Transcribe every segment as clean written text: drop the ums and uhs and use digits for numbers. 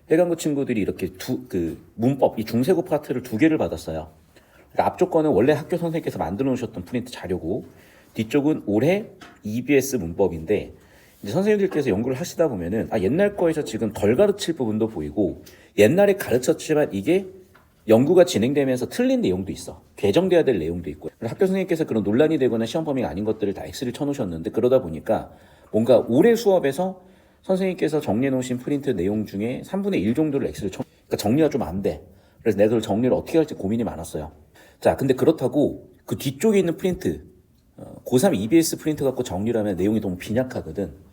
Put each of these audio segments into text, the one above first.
해강고 친구들이 이렇게 문법, 이 중세고 파트를 2개를 받았어요. 그러니까 앞쪽 거는 원래 학교 선생님께서 만들어 놓으셨던 프린트 자료고, 뒤쪽은 올해 EBS 문법인데, 이제 선생님들께서 연구를 하시다 보면은, 옛날 거에서 지금 덜 가르칠 부분도 보이고, 옛날에 가르쳤지만 이게 연구가 진행되면서 틀린 내용도 있어. 개정돼야 될 내용도 있고. 학교 선생님께서 그런 논란이 되거나 시험 범위가 아닌 것들을 다 X를 쳐놓으셨는데, 그러다 보니까 뭔가 올해 수업에서 선생님께서 정리해 놓으신 프린트 내용 중에 3분의 1 정도를 X를 그러니까 정리가 좀 안 돼. 그래서 내가 그걸 정리를 어떻게 할지 고민이 많았어요. 자, 근데 그렇다고 그 뒤쪽에 있는 프린트, 고3 EBS 프린트 갖고 정리를 하면 내용이 너무 빈약하거든.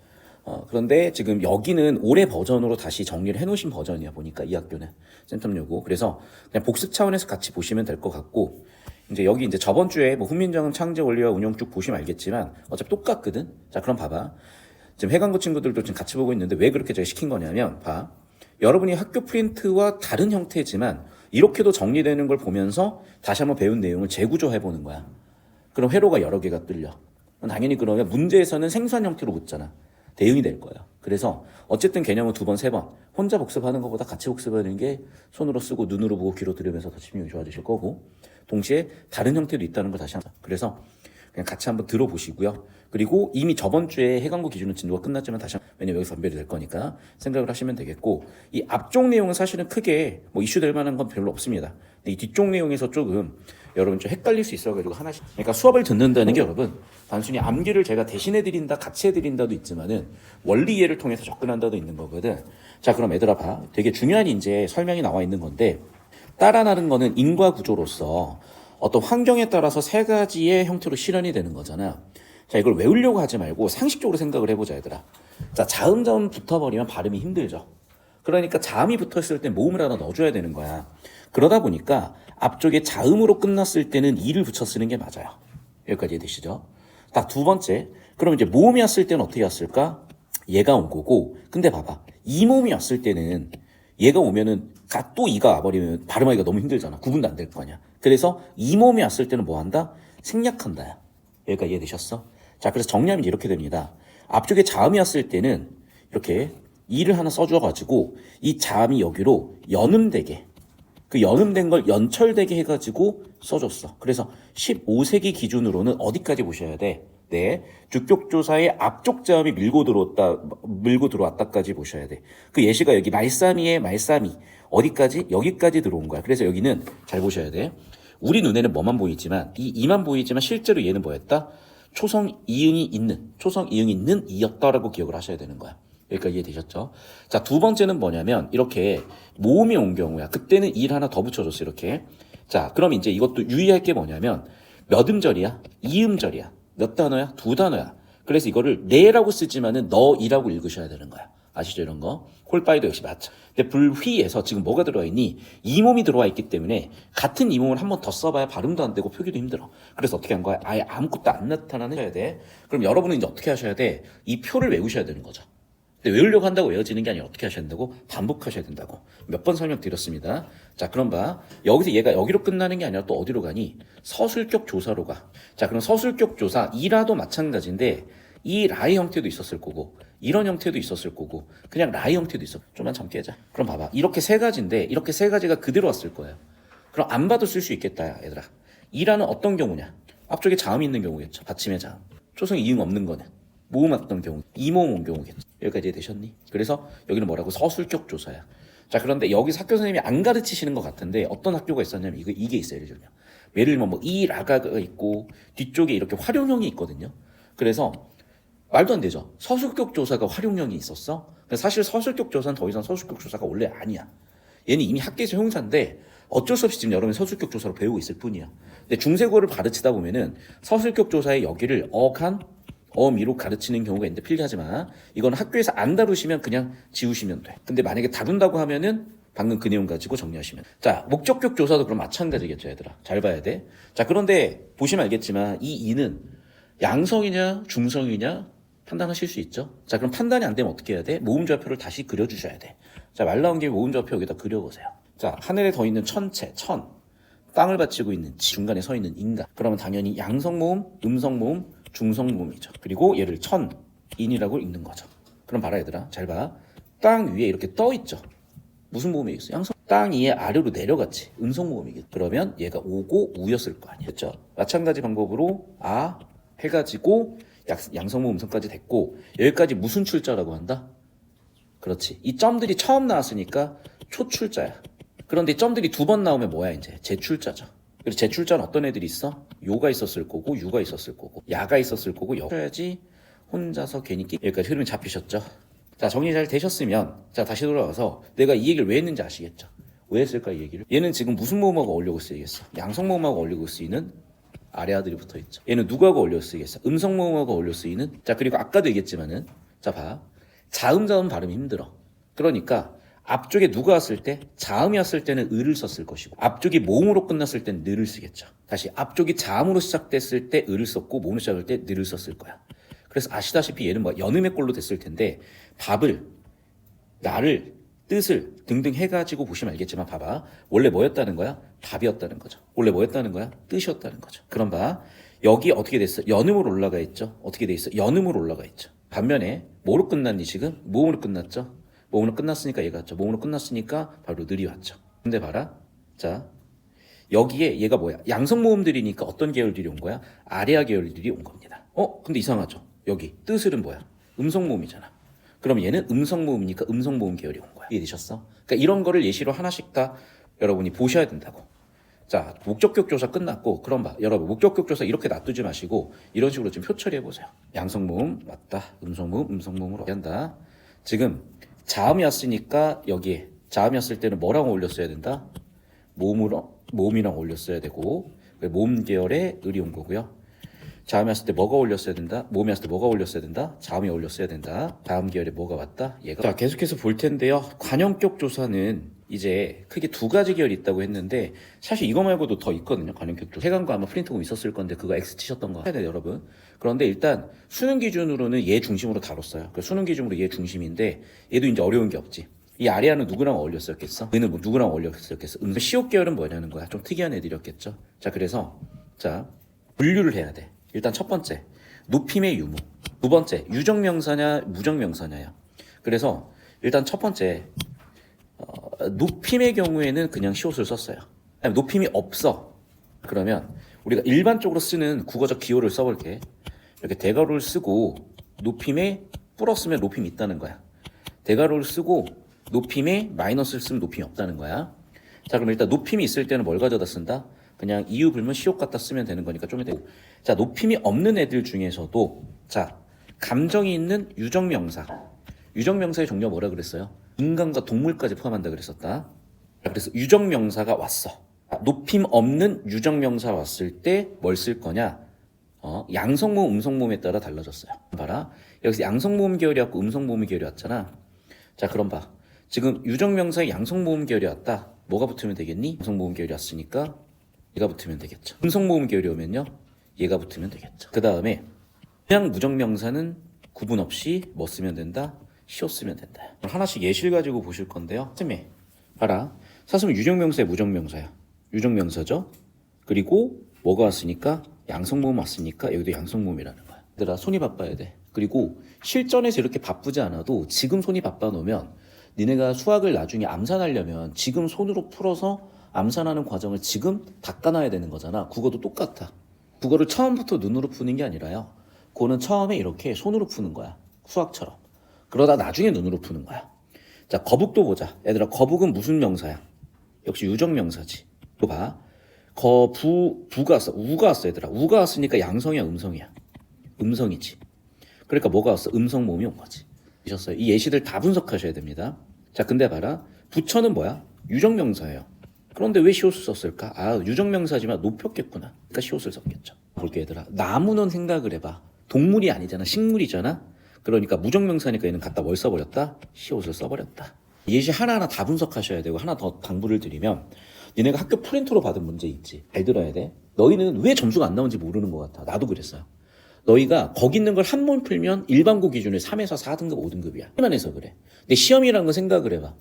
그런데 지금 여기는 올해 버전으로 다시 정리를 해놓으신 버전이야, 보니까 이 학교는. 센텀 요고. 그래서 그냥 복습 차원에서 같이 보시면 될 것 같고, 이제 여기 이제 저번 주에 뭐 훈민정음 창제 원리와 운영 쭉 보시면 알겠지만 어차피 똑같거든. 자, 그럼 봐봐. 지금 해강고 친구들도 지금 같이 보고 있는데 왜 그렇게 제가 시킨 거냐면, 봐. 여러분이 학교 프린트와 다른 형태지만 이렇게도 정리되는 걸 보면서 다시 한번 배운 내용을 재구조해 보는 거야. 그럼 회로가 여러 개가 뚫려. 당연히 그러면 문제에서는 생소한 형태로 묻잖아. 대응이 될 거야. 그래서 어쨌든 개념은 2번, 3번 혼자 복습하는 것보다 같이 복습하는 게 손으로 쓰고 눈으로 보고 귀로 들으면서 더 집중이 좋아지실 거고, 동시에 다른 형태도 있다는 걸 다시 한번, 그래서 그냥 같이 한번 들어보시고요. 그리고 이미 저번 주에 해강고 기준은 진도가 끝났지만 다시 한번, 왜냐면 여기서 변별이 될 거니까 생각을 하시면 되겠고, 이 앞쪽 내용은 사실은 크게 뭐 이슈될 만한 건 별로 없습니다. 근데 이 뒤쪽 내용에서 조금 여러분 좀 헷갈릴 수 있어가지고 하나씩, 그러니까 수업을 듣는다는 게 여러분 단순히 암기를 제가 대신해 드린다, 같이 해드린다도 있지만은 원리 이해를 통해서 접근한다도 있는 거거든. 자, 그럼 얘들아 봐. 되게 중요한 이제 설명이 나와 있는 건데, 따라나는 거는 인과 구조로서 어떤 환경에 따라서 3가지의 형태로 실현이 되는 거잖아. 자, 이걸 외우려고 하지 말고 상식적으로 생각을 해보자, 얘들아. 자, 자음 붙어버리면 발음이 힘들죠. 그러니까 자음이 붙어있을 때 모음을 하나 넣어줘야 되는 거야. 그러다 보니까 앞쪽에 자음으로 끝났을 때는 이를 붙여 쓰는 게 맞아요. 여기까지 이해되시죠? 딱 2번째. 그럼 이제 모음이 왔을 때는 어떻게 왔을까? 얘가 온 거고, 근데 봐봐. 이 모음이 왔을 때는 얘가 오면은 또 이가 와버리면 발음하기가 너무 힘들잖아. 구분도 안 될 거 아니야. 그래서 이 모음이 왔을 때는 뭐 한다? 생략한다. 여기까지 이해되셨어? 자, 그래서 정리하면 이렇게 됩니다. 앞쪽에 자음이 왔을 때는 이렇게 이를 하나 써줘가지고 이 자음이 여기로 연음되게, 그 연음된 걸 연철되게 해가지고 써줬어. 그래서 15세기 기준으로는 어디까지 보셔야 돼? 네, 주격조사의 앞쪽 자음이 밀고 들어왔다까지 보셔야 돼. 그 예시가 여기 말싸미의 말싸미 어디까지? 여기까지 들어온 거야. 그래서 여기는 잘 보셔야 돼. 우리 눈에는 뭐만 보이지만, 이만 보이지만 실제로 얘는 뭐였다? 초성 이응이 있는 이였다라고 기억을 하셔야 되는 거야. 여기까지 이해되셨죠? 자, 2번째는 뭐냐면 이렇게 모음이 온 경우야. 그때는 일 하나 더 붙여줬어, 이렇게. 자, 그럼 이제 이것도 유의할 게 뭐냐면 몇 음절이야? 2음절이야. 몇 단어야? 2단어야. 그래서 이거를 네라고 쓰지만은 너이라고 읽으셔야 되는 거야. 아시죠, 이런 거? 홀바이도 역시 맞죠. 근데 불휘에서 지금 뭐가 들어와 있니? 이몸이 들어와 있기 때문에 같은 이몸을 한 번 더 써봐야 발음도 안 되고 표기도 힘들어. 그래서 어떻게 한 거야? 아예 아무것도 안 나타나는 해야 돼. 그럼 여러분은 이제 어떻게 하셔야 돼? 이 표를 외우셔야 되는 거죠. 근데 외우려고 한다고 외워지는 게 아니라 어떻게 하셔야 된다고? 반복하셔야 된다고. 몇 번 설명드렸습니다. 자, 그럼 봐. 여기서 얘가 여기로 끝나는 게 아니라 또 어디로 가니? 서술격 조사로 가. 자, 그럼 서술격 조사, 이라도 마찬가지인데 이 라이 형태도 있었을 거고 이런 형태도 있었을 거고 그냥 라이 형태도 있어. 좀만 참게 하자. 그럼 봐봐. 이렇게 3가지인데 이렇게 3가지가 그대로 왔을 거예요. 그럼 안 봐도 쓸 수 있겠다, 얘들아. 이라는 어떤 경우냐? 앞쪽에 자음이 있는 경우겠죠. 받침의 자음. 초성 이응 없는 거는 모음 왔던 경우, 이모음 온 경우겠죠. 여기까지 이해되셨니? 그래서 여기는 뭐라고? 서술격 조사야. 자, 그런데 여기 학교 선생님이 안 가르치시는 것 같은데 어떤 학교가 있었냐면 이게 있어요. 예를 들면 이 라가가 있고 뒤쪽에 이렇게 활용형이 있거든요. 그래서 말도 안 되죠. 서술격 조사가 활용형이 있었어? 사실 서술격 조사는 더 이상 서술격 조사가 원래 아니야. 얘는 이미 학계에서 형사인데 어쩔 수 없이 지금 여러분이 서술격 조사로 배우고 있을 뿐이야. 근데 중세고를 가르치다 보면은 서술격 조사의 여기를 어미로 가르치는 경우가 있는데 필기하지 마. 이건 학교에서 안 다루시면 그냥 지우시면 돼. 근데 만약에 다룬다고 하면은 방금 그 내용 가지고 정리하시면. 자, 목적격 조사도 그럼 마찬가지겠죠, 얘들아. 잘 봐야 돼. 자, 그런데 보시면 알겠지만 이 이는 양성이냐 중성이냐 판단하실 수 있죠. 자, 그럼 판단이 안 되면 어떻게 해야 돼? 모음좌표를 다시 그려주셔야 돼. 자, 말 나온 김에 모음좌표 여기다 그려보세요. 자, 하늘에 더 있는 천체, 천. 땅을 받치고 있는 중간에 서 있는 인간. 그러면 당연히 양성모음, 음성모음, 중성모음이죠. 그리고 얘를 천인이라고 읽는 거죠. 그럼 봐라, 얘들아. 잘 봐. 땅 위에 이렇게 떠 있죠. 무슨 모음이겠어? 양성. 땅 위에 아래로 내려갔지. 음성 모음이겠지. 그러면 얘가 오고 우였을 거 아니야. 그렇죠? 마찬가지 방법으로 아 해가지고 양성 모음 음성까지 됐고 여기까지 무슨 출자라고 한다? 그렇지. 이 점들이 처음 나왔으니까 초출자야. 그런데 이 점들이 두 번 나오면 뭐야 이제? 재출자죠. 그리고 재출자는 어떤 애들이 있어? 요가 있었을 거고 유가 있었을 거고 야가 있었을 거고 여야지 혼자서 괜히 여기까지 흐름이 잡히셨죠? 자 정리 잘 되셨으면 자 다시 돌아와서 내가 이 얘기를 왜 했는지 아시겠죠? 왜 했을까 이 얘기를? 얘는 지금 무슨 모음하고 어울리고 쓰이겠어? 양성 모음하고 어울리고 쓰이는 아래아들이 붙어있죠. 얘는 누구하고 어울려 쓰이겠어? 음성 모음하고 어울려 쓰이는. 자 그리고 아까도 얘기했지만은 자 봐. 자음 발음이 힘들어. 그러니까 앞쪽에 누가 왔을 때 자음이 왔을 때는 을을 썼을 것이고 앞쪽이 모음으로 끝났을 때는 늘을 쓰겠죠. 다시 앞쪽이 자음으로 시작됐을 때 을을 썼고 모음으로 시작할 때 늘을 썼을 거야. 그래서 아시다시피 얘는 뭐 연음의 꼴로 됐을 텐데 밥을 나를 뜻을 등등 해가지고 보시면 알겠지만 봐봐. 원래 뭐였다는 거야? 답이었다는 거죠. 원래 뭐였다는 거야? 뜻이었다는 거죠. 그럼 봐. 여기 어떻게 됐어? 연음으로 올라가 있죠. 어떻게 돼 있어? 연음으로 올라가 있죠. 반면에 뭐로 끝났니 지금? 모음으로 끝났죠. 모음으로 끝났으니까 얘가 왔죠. 모음으로 끝났으니까 바로 늘이 왔죠. 근데 봐라. 자 여기에 얘가 뭐야? 양성 모음들이니까 어떤 계열들이 온 거야? 아래아 계열들이 온 겁니다. 근데 이상하죠. 여기 뜻을은 뭐야? 음성 모음이잖아. 그럼 얘는 음성 모음이니까 음성 모음 계열이 온 거야. 이해되셨어? 그러니까 이런 거를 예시로 하나씩 다 여러분이 보셔야 된다고. 자, 목적격 조사 끝났고 그럼 봐. 여러분 목적격 조사 이렇게 놔두지 마시고 이런 식으로 좀 표 처리해 보세요. 양성 모음 맞다. 음성 모음 음성 모음으로 한다. 지금 자음이 왔으니까 여기에 자음이 왔을 때는 뭐랑 올렸어야 된다? 모음이랑 올렸어야 되고 모음 계열에 을이 온 거고요. 자음이 왔을 때 뭐가 올렸어야 된다? 모음이 왔을 때 뭐가 올렸어야 된다? 자음이 올렸어야 된다. 다음 계열에 뭐가 왔다? 얘가. 자, 계속해서 볼 텐데요. 관형격 조사는 이제 크게 두 가지 계열이 있다고 했는데 사실 이거 말고도 더 있거든요. 관형격 조사. 해관과 아마 프린트홈 있었을 건데 그거 X 치셨던 거 해야 돼요, 여러분. 그런데 일단 수능 기준으로는 얘 중심으로 다뤘어요. 그러니까 수능 기준으로 얘 중심인데 얘도 이제 어려운 게 없지. 이 아리아는 누구랑 어울렸었겠어? 얘는 뭐 누구랑 어울렸었겠어? 시옷 계열은 뭐냐는 거야. 좀 특이한 애들이었겠죠. 자, 그래서 자 분류를 해야 돼. 일단 첫 번째, 높임의 유무. 두 번째, 유정명사냐 무정명사냐야. 그래서 일단 첫 번째, 높임의 경우에는 그냥 시옷을 썼어요. 높임이 없어. 그러면 우리가 일반적으로 쓰는 국어적 기호를 써볼게. 이렇게 대괄호를 쓰고 높임에 플러스면 높임이 있다는 거야. 대괄호를 쓰고 높임에 마이너스를 쓰면 높임이 없다는 거야. 자, 그럼 일단 높임이 있을 때는 뭘 가져다 쓴다? 그냥 이유 불문 시옷 갖다 쓰면 되는 거니까 좀 이따. 자, 높임이 없는 애들 중에서도 자, 감정이 있는 유정명사. 유정명사의 종류가 뭐라 그랬어요? 인간과 동물까지 포함한다 그랬었다. 자, 그래서 유정명사가 왔어. 높임 없는 유정명사 왔을 때 뭘 쓸 거냐? 양성모음, 음성모음에 따라 달라졌어요. 봐라. 여기서 양성모음 계열이 왔고 음성모음 계열이 왔잖아. 자, 그럼 봐. 지금 유정명사의 양성모음 계열이 왔다. 뭐가 붙으면 되겠니? 양성모음 계열이 왔으니까 얘가 붙으면 되겠죠. 음성모음 계열이 오면요. 얘가 붙으면 되겠죠. 그 다음에 그냥 무정명사는 구분 없이 뭐 쓰면 된다? 시옷 쓰면 된다. 하나씩 예시를 가지고 보실 건데요. 사슴에 봐라. 사슴은 유정명사야 무정명사야? 유정명사죠. 그리고 뭐가 왔으니까 양성모음 왔으니까 여기도 양성모음이라는 거야. 얘들아 손이 바빠야 돼. 그리고 실전에서 이렇게 바쁘지 않아도 지금 손이 바빠 놓으면 니네가 수학을 나중에 암산하려면 지금 손으로 풀어서 암산하는 과정을 지금 닦아놔야 되는 거잖아. 국어도 똑같아. 국어를 처음부터 눈으로 푸는 게 아니라요. 그거는 처음에 이렇게 손으로 푸는 거야. 수학처럼. 그러다 나중에 눈으로 푸는 거야. 자, 거북도 보자. 얘들아, 거북은 무슨 명사야? 역시 유정명사지. 또 봐. 부가 왔어. 우가 왔어, 얘들아. 우가 왔으니까 양성이야, 음성이야? 음성이지. 그러니까 뭐가 왔어? 음성 모음이 온 거지. 보셨어요? 이 예시들 다 분석하셔야 됩니다. 자, 근데 봐라. 부처는 뭐야? 유정명사예요. 그런데 왜 시옷을 썼을까? 유정명사지만 높였겠구나. 그러니까 시옷을 썼겠죠. 볼게 얘들아. 나무는 생각을 해봐. 동물이 아니잖아. 식물이잖아. 그러니까 무정명사니까 얘는 갖다 뭘 써버렸다? 시옷을 써버렸다. 예시 하나하나 다 분석하셔야 되고 하나 더 당부를 드리면 니네가 학교 프린트로 받은 문제 있지. 잘 들어야 돼. 너희는 왜 점수가 안 나오는지 모르는 것 같아. 나도 그랬어요. 너희가 거기 있는 걸 한 번 풀면 일반고 기준에 3에서 4등급, 5등급이야. 하기만 해서 그래. 근데 시험이라는 거 생각을 해봐.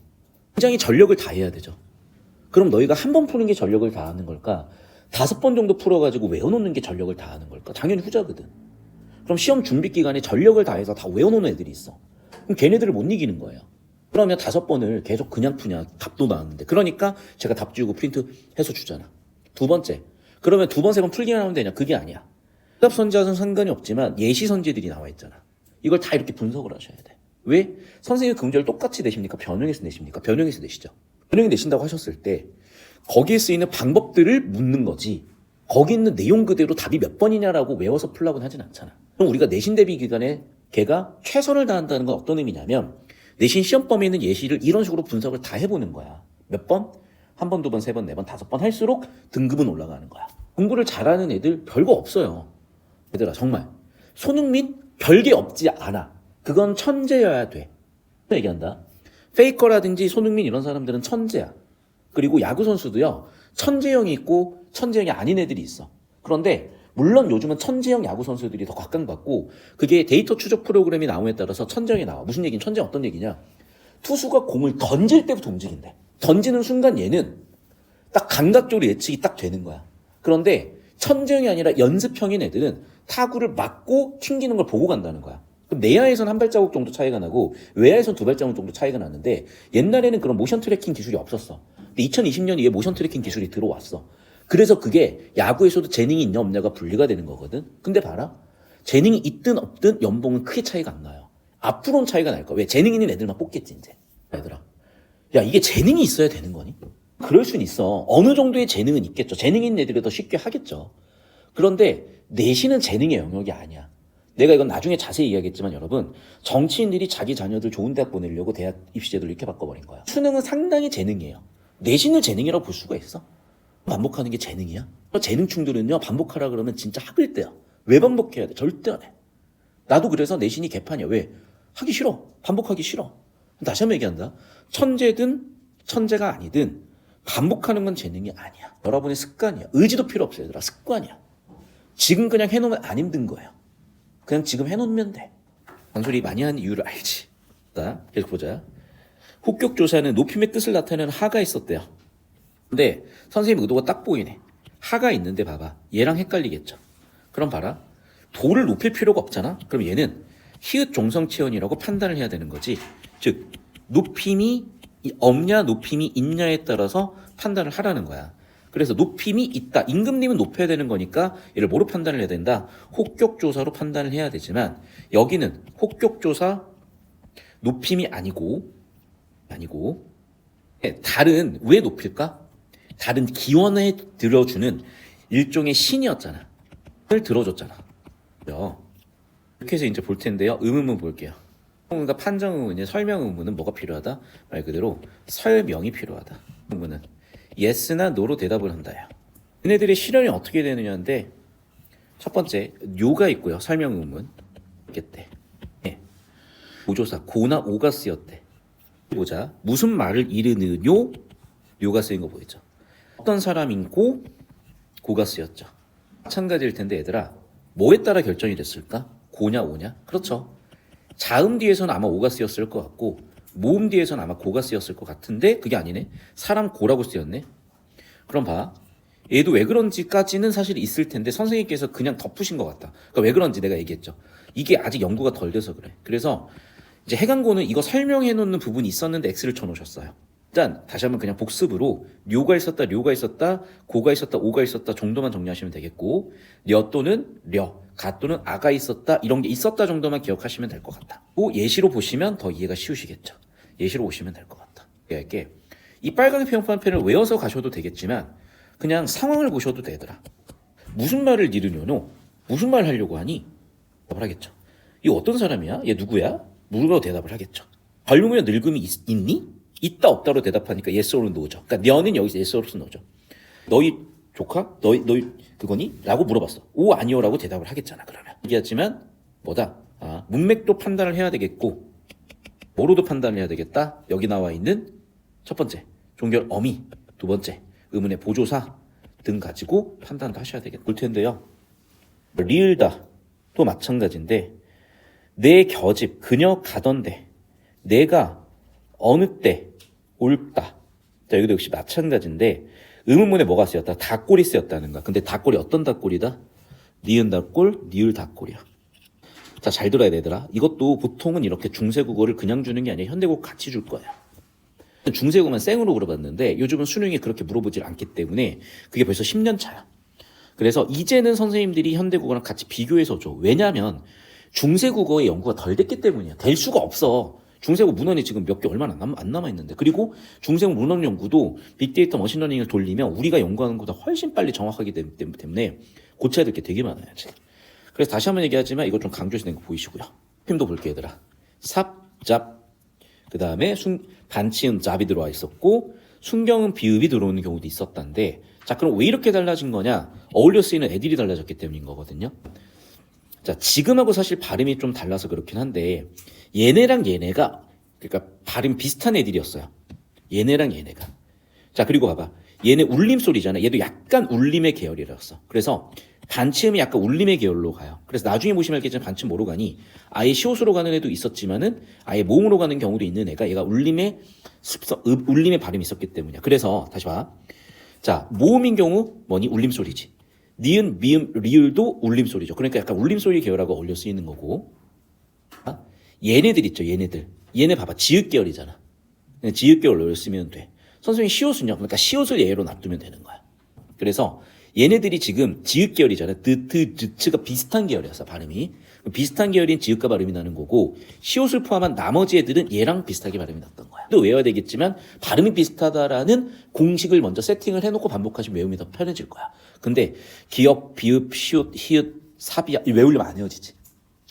굉장히 전력을 다해야 되죠. 그럼 너희가 한 번 푸는 게 전력을 다하는 걸까? 5번 정도 풀어가지고 외워놓는 게 전력을 다하는 걸까? 당연히 후자거든. 그럼 시험 준비 기간에 전력을 다해서 다 외워놓는 애들이 있어. 그럼 걔네들을 못 이기는 거예요. 그러면 5번을 계속 그냥 푸냐. 답도 나왔는데. 그러니까 제가 답 지우고 프린트 해서 주잖아. 두 번째. 그러면 2번, 3번 풀기만 하면 되냐? 그게 아니야. 응답 선지와는 상관이 없지만 예시 선지들이 나와 있잖아. 이걸 다 이렇게 분석을 하셔야 돼. 왜? 선생님 그 문제를 똑같이 내십니까? 변형해서 내십니까? 변형해서 내시죠. 변형해 내신다고 하셨을 때 거기에 쓰이는 방법들을 묻는 거지. 거기 있는 내용 그대로 답이 몇 번이냐라고 외워서 풀라고는 하진 않잖아. 그럼 우리가 내신 대비 기간에 걔가 최선을 다한다는 건 어떤 의미냐면 내신 시험 범위에 있는 예시를 이런 식으로 분석을 다 해보는 거야. 몇 번? 1번, 2번, 3번, 4번, 5번 할수록 등급은 올라가는 거야. 공부를 잘하는 애들 별거 없어요. 얘들아 정말 손흥민 별게 없지 않아. 그건 천재여야 돼. 얘기한다. 페이커라든지 손흥민 이런 사람들은 천재야. 그리고 야구 선수도요. 천재형이 있고 천재형이 아닌 애들이 있어. 그런데 물론 요즘은 천재형 야구 선수들이 더 각광받고 그게 데이터 추적 프로그램이 나옴에 따라서 천재형이 나와. 무슨 얘기는 천재 어떤 얘기냐. 투수가 공을 던질 때부터 움직인대. 던지는 순간 얘는 딱 감각적으로 예측이 딱 되는 거야. 그런데 천재형이 아니라 연습형인 애들은 타구를 맞고 튕기는 걸 보고 간다는 거야. 그럼 내야에선 한 발자국 정도 차이가 나고 외야에선 2발자국 정도 차이가 나는데 옛날에는 그런 모션 트래킹 기술이 없었어. 근데 2020년 이후에 모션 트래킹 기술이 들어왔어. 그래서 그게 야구에서도 재능이 있냐 없냐가 분리가 되는 거거든. 근데 봐라. 재능이 있든 없든 연봉은 크게 차이가 안 나요. 앞으로는 차이가 날 거야. 왜? 재능 있는 애들만 뽑겠지 이제. 얘들아. 야 이게 재능이 있어야 되는 거니? 그럴 순 있어. 어느 정도의 재능은 있겠죠. 재능 있는 애들이 더 쉽게 하겠죠. 그런데 내신은 재능의 영역이 아니야. 내가 이건 나중에 자세히 이야기했지만 여러분 정치인들이 자기 자녀들 좋은 대학 보내려고 대학 입시제도를 이렇게 바꿔버린 거야. 수능은 상당히 재능이에요. 내신을 재능이라고 볼 수가 있어? 반복하는 게 재능이야? 재능충들은요 반복하라 그러면 진짜 학을 때야. 왜 반복해야 돼? 절대 안 해. 나도 그래서 내신이 개판이야. 왜? 하기 싫어. 반복하기 싫어. 다시 한번 얘기한다. 천재든 천재가 아니든 반복하는 건 재능이 아니야. 여러분의 습관이야. 의지도 필요 없어 얘들아. 습관이야. 지금 그냥 해놓으면 안 힘든 거예요. 그냥 지금 해놓으면 돼. 잔소리 많이 하는 이유를 알지. 자, 계속 보자. 혹격조사는 높임의 뜻을 나타내는 하가 있었대요. 근데 선생님 의도가 딱 보이네. 하가 있는데 봐봐. 얘랑 헷갈리겠죠. 그럼 봐라. 도를 높일 필요가 없잖아. 그럼 얘는 히읗 종성치연이라고 판단을 해야 되는 거지. 즉 높임이 없냐 높임이 있냐에 따라서 판단을 하라는 거야. 그래서 높임이 있다. 임금님은 높여야 되는 거니까 얘를 뭐로 판단을 해야 된다? 혹격조사로 판단을 해야 되지만 여기는 혹격조사 높임이 아니고 다른 왜 높일까? 다른 기원에 들어주는 일종의 신이었잖아. 을 들어줬잖아. 이렇게 해서 이제 볼 텐데요. 의문문 볼게요. 그러니까 판정 의문이 설명 의문은 뭐가 필요하다? 말 그대로 설명이 필요하다. 의문은 yes나 no로 대답을 한다요. 얘네들의 실현이 어떻게 되느냐인데 첫 번째 요가 있고요. 설명 의문 있겠대. 네. 보조사 고나 오가 쓰였대. 보자. 무슨 말을 이르느뇨? 요가 쓰인 거 보이죠? 어떤 사람인고 고가 쓰였죠. 마찬가지일 텐데 얘들아 뭐에 따라 결정이 됐을까? 고냐 오냐? 그렇죠. 자음 뒤에서는 아마 오가 쓰였을 것 같고 모음 뒤에서는 아마 고가 쓰였을 것 같은데 그게 아니네. 사람 고라고 쓰였네. 그럼 봐. 얘도 왜 그런지까지는 사실 있을 텐데 선생님께서 그냥 덮으신 것 같다. 그러니까 왜 그런지 내가 얘기했죠. 이게 아직 연구가 덜 돼서 그래. 그래서 이제 해강고는 이거 설명해 놓는 부분이 있었는데 X를 쳐놓으셨어요. 일단 다시 한번 그냥 복습으로 료가 있었다, 료가 있었다, 고가 있었다, 오가 있었다 정도만 정리하시면 되겠고 려 또는 려, 가 또는 아가 있었다 이런 게 있었다 정도만 기억하시면 될 것 같다. 또 예시로 보시면 더 이해가 쉬우시겠죠. 예시로 보시면 될 것 같다. 이렇게 이 빨강 표현판을 외워서 가셔도 되겠지만 그냥 상황을 보셔도 되더라. 무슨 말을 이르려노? 무슨 말 하려고 하니? 대답을 하겠죠. 이 어떤 사람이야? 얘 누구야? 물어도 대답을 하겠죠. 젊으면 늙음이 있니? 있다 없다로 대답하니까 yes or no죠. 그러니까 너는 여기서 yes or no죠. 너희 조카? 너희 그거니? 라고 물어봤어. 오 아니요 라고 대답을 하겠잖아. 그러면 얘기하지만 뭐다? 문맥도 판단을 해야 되겠고 뭐로도 판단을 해야 되겠다. 여기 나와 있는 첫 번째 종결 어미, 두 번째 의문의 보조사 등 가지고 판단도 하셔야 되겠다. 볼 텐데요. 리을다 또 마찬가지인데 내 겨집 그녀 가던데 내가 어느 때 옳다. 자, 여기도 역시 마찬가지인데 의문문에 뭐가 쓰였다? 닭골이 쓰였다는 거야. 근데 닭골이 어떤 닭골이다? 니은 닭골, 니을 닭골이야. 자, 잘 들어야 되더라. 이것도 보통은 이렇게 중세국어를 그냥 주는 게 아니라 현대국어 같이 줄 거예요. 중세국어만 생으로 물어봤는데 요즘은 수능이 그렇게 물어보질 않기 때문에 그게 벌써 10년 차야. 그래서 이제는 선생님들이 현대국어랑 같이 비교해서 줘. 왜냐하면 중세국어의 연구가 덜 됐기 때문이야. 될 수가 없어. 중세국어 문헌이 지금 몇 개 얼마 안 남아있는데. 그리고 중세국어 문헌 연구도 빅데이터 머신러닝을 돌리면 우리가 연구하는 것보다 훨씬 빨리 정확하기 때문에 고쳐야 될 게 되게 많아요. 지금. 그래서 다시 한번 얘기하지만 이거 좀 강조해서 낸 거 보이시고요. 힘도 볼게요, 얘들아. 삽, 잡, 그 다음에 반치음, 잡이 들어와 있었고 순경은 비읍이 들어오는 경우도 있었단데, 자, 그럼 왜 이렇게 달라진 거냐? 어울려 쓰이는 애들이 달라졌기 때문인 거거든요. 자, 지금하고 사실 발음이 좀 달라서 그렇긴 한데 얘네랑 얘네가 그러니까 발음 비슷한 애들이었어요. 얘네랑 얘네가. 자, 그리고 봐봐. 얘네 울림소리잖아. 얘도 약간 울림의 계열이라서. 그래서 반치음이 약간 울림의 계열로 가요. 그래서 나중에 보시면 알겠지만 반치음 뭐로 가니? 아예 시옷으로 가는 애도 있었지만은 아예 모음으로 가는 경우도 있는 애가 얘가 울림의 발음이 있었기 때문이야. 그래서 다시 봐. 자, 모음인 경우 뭐니? 울림소리지. 니은, 미음, 리을도 울림소리죠. 그러니까 약간 울림소리 계열하고 어울려 쓰이는 거고. 얘네들 있죠, 얘네들. 얘네 봐봐. 지읒 계열이잖아. 지읒 계열로 어울려 쓰면 돼. 선생님이 시옷은요. 그러니까 시옷을 예로 놔두면 되는 거야. 그래서 얘네들이 지금 지읒 계열이잖아. 드트가 비슷한 계열이었어, 발음이. 비슷한 계열인 지읒과 발음이 나는 거고, 시옷을 포함한 나머지 애들은 얘랑 비슷하게 발음이 났던 거야. 또 외워야 되겠지만 발음이 비슷하다라는 공식을 먼저 세팅을 해놓고 반복하시면 외움이 더 편해질 거야. 근데 기역, 비읍, 시옷, 히읗, 삽이 외우려면 안 외워지지.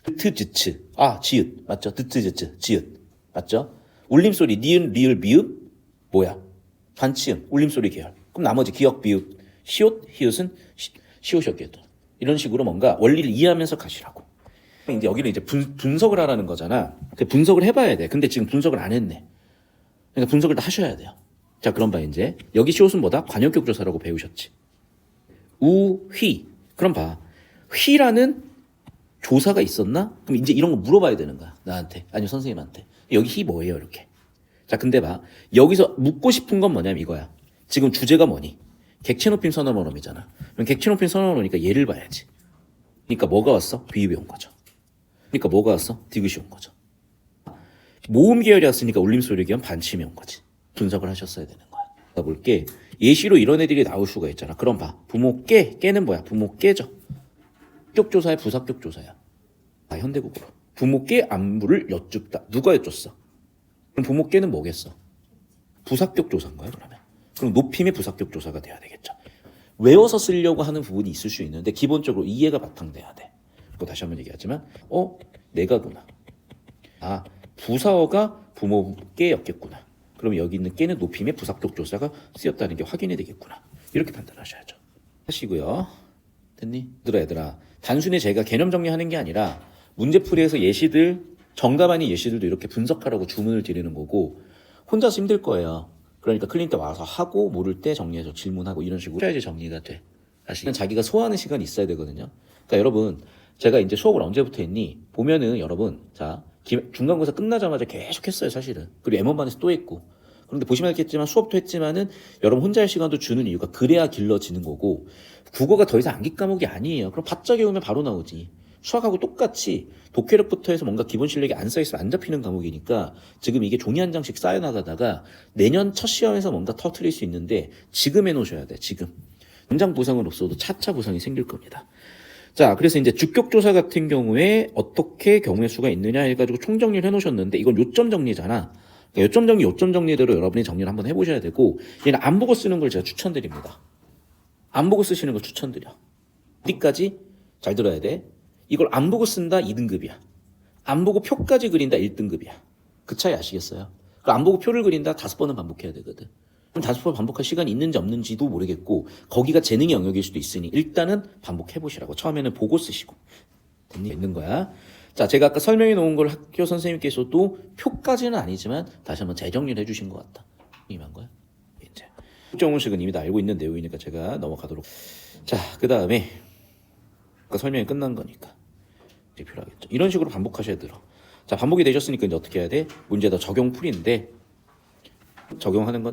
드트즈츠, 지읒 맞죠? 드트즈츠, 지읒 맞죠? 울림소리 니은, 리을, 미읍 뭐야? 반치음, 울림소리 계열. 그럼 나머지 기역, 비읍, 시옷, 히읗은 시옷이었겠죠. 이런 식으로 뭔가 원리를 이해하면서 가시라고. 이제 여기는 이제 분석을 하라는 거잖아. 분석을 해봐야 돼. 근데 지금 분석을 안 했네. 그러니까 분석을 다 하셔야 돼요. 자, 그럼 봐, 이제. 여기 시옷은 뭐다? 관용격 조사라고 배우셨지. 우, 휘. 그럼 봐. 휘라는 조사가 있었나? 그럼 이제 이런 거 물어봐야 되는 거야. 나한테. 아니면 선생님한테. 여기 휘 뭐예요? 이렇게. 자, 근데 봐. 여기서 묻고 싶은 건 뭐냐면 이거야. 지금 주제가 뭐니? 객체 높임 선언어음이잖아. 그럼 객체 높임 선언어니까 얘를 봐야지. 그러니까 뭐가 왔어? 비읍이 온 거죠. 그러니까 뭐가 왔어? 디귿이 온 거죠. 모음 계열이 왔으니까 울림소리 계열 반침이 온 거지. 분석을 하셨어야 되는 거야. 볼게. 예시로 이런 애들이 나올 수가 있잖아. 그럼 봐. 부모 깨는 뭐야? 부모 깨죠. 합격조사야, 부합격조사야. 현대국어로. 부모 깨 안부를 여쭙다. 누가 여쭙어? 그럼 부모 깨는 뭐겠어? 부합격조사인 거야, 그러면. 그럼 높임의 부합격조사가 돼야 되겠죠. 외워서 쓰려고 하는 부분이 있을 수 있는데 기본적으로 이해가 바탕돼야 돼. 그거 다시 한번 얘기하지만 내가구나. 부사어가 부모 깨였겠구나. 그럼 여기 있는 깨는 높임의 부합격 조사가 쓰였다는 게 확인이 되겠구나. 이렇게 판단하셔야죠. 하시고요. 됐니? 얘들아. 단순히 제가 개념 정리하는 게 아니라 문제풀이에서 예시들, 정답 아닌 예시들도 이렇게 분석하라고 주문을 드리는 거고 혼자서 힘들 거예요. 그러니까 클린 때 와서 하고 모를 때 정리해서 질문하고 이런 식으로 해야지 정리가 돼. 사실 자기가 소화하는 시간이 있어야 되거든요. 그러니까 여러분 제가 이제 수업을 언제부터 했니? 보면은 여러분 자 중간고사 끝나자마자 계속 했어요 사실은. 그리고 M1반에서 또 했고. 그런데 보시면 알겠지만 수업도 했지만은 여러분 혼자 할 시간도 주는 이유가 그래야 길러지는 거고 국어가 더 이상 암기 과목이 아니에요. 그럼 바짝 외우면 바로 나오지. 수학하고 똑같이 독해력부터 해서 뭔가 기본 실력이 안 쌓여있으면 안 잡히는 과목이니까 지금 이게 종이 한 장씩 쌓여나가다가 내년 첫 시험에서 뭔가 터트릴 수 있는데 지금 해놓으셔야 돼. 지금. 당장 보상은 없어도 차차 보상이 생길 겁니다. 자, 그래서 이제 주격조사 같은 경우에 어떻게 경우의 수가 있느냐 해가지고 총정리를 해놓으셨는데 이건 요점 정리잖아. 그러니까 요점 정리대로 여러분이 정리를 한번 해보셔야 되고 얘는 안 보고 쓰는 걸 제가 추천드립니다. 안 보고 쓰시는 걸 추천드려. 어디까지? 잘 들어야 돼. 이걸 안 보고 쓴다 2등급이야. 안 보고 표까지 그린다 1등급이야. 그 차이 아시겠어요? 안 보고 표를 그린다 5번은 반복해야 되거든. 그럼 5번 반복할 시간이 있는지 없는지도 모르겠고 거기가 재능의 영역일 수도 있으니 일단은 반복해보시라고. 처음에는 보고 쓰시고. 있는 거야. 자, 제가 아까 설명해 놓은 걸 학교 선생님께서도 표까지는 아니지만 다시 한번 재정리를 해주신 것 같다. 이만 거야. 이제 국정원식은 이미 다 알고 있는 내용이니까 제가 넘어가도록. 자, 그 다음에 아까 설명이 끝난 거니까 이제 필요하겠죠. 이런 식으로 반복하셔야 들어. 자, 반복이 되셨으니까 이제 어떻게 해야 돼? 문제다 적용풀이인데 적용하는 건